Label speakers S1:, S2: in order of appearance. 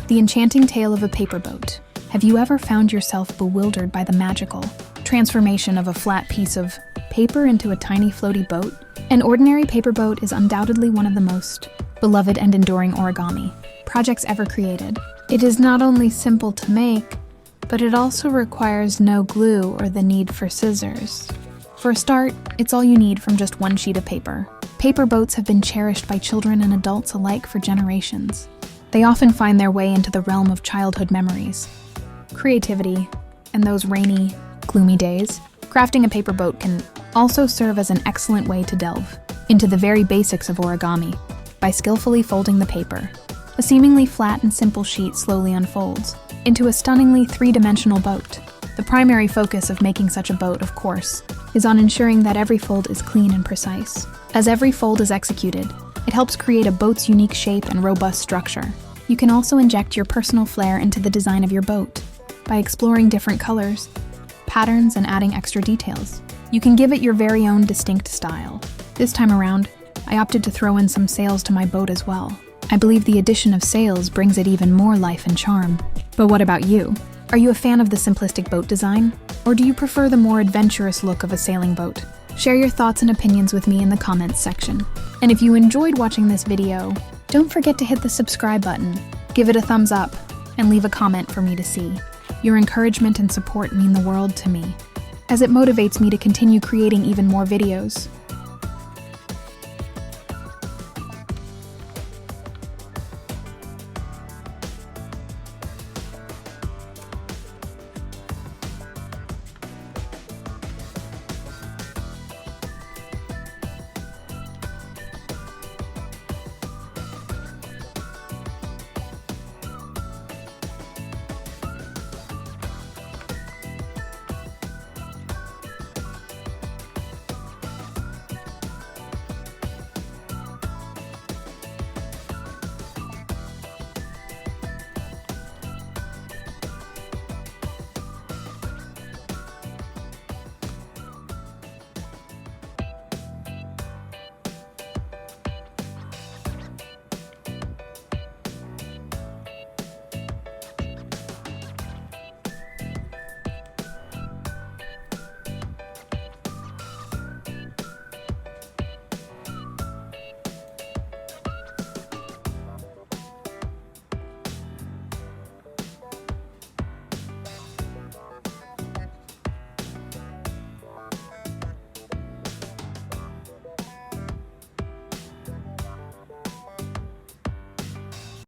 S1: The enchanting tale of a paper boat. Have you ever found yourself bewildered by the magical transformation of a flat piece of paper into a tiny floaty boat? An ordinary paper boat is undoubtedly one of the most beloved and enduring origami projects ever created. It is not only simple to make, but it also requires no glue or the need for scissors. For a start, it's all you need from just one sheet of paper. Paper boats have been cherished by children and adults alike for generations. They often find their way into the realm of childhood memories, creativity, and those rainy, gloomy days. Crafting a paper boat can also serve as an excellent way to delve into the very basics of origami. By skillfully folding the paper, a seemingly flat and simple sheet slowly unfolds into a stunningly three-dimensional boat. The primary focus of making such a boat, of course, is on ensuring that every fold is clean and precise. As every fold is executed, it helps create a boat's unique shape and robust structure. You can also inject your personal flair into the design of your boat by exploring different colors, patterns, and adding extra details. You can give it your very own distinct style. This time around, I opted to throw in some sails to my boat as well. I believe the addition of sails brings it even more life and charm. But what about you? Are you a fan of the simplistic boat design? Or do you prefer the more adventurous look of a sailing boat? Share your thoughts and opinions with me in the comments section. And if you enjoyed watching this video, don't forget to hit the subscribe button, give it a thumbs up, and leave a comment for me to see. Your encouragement and support mean the world to me, as it motivates me to continue creating even more videos.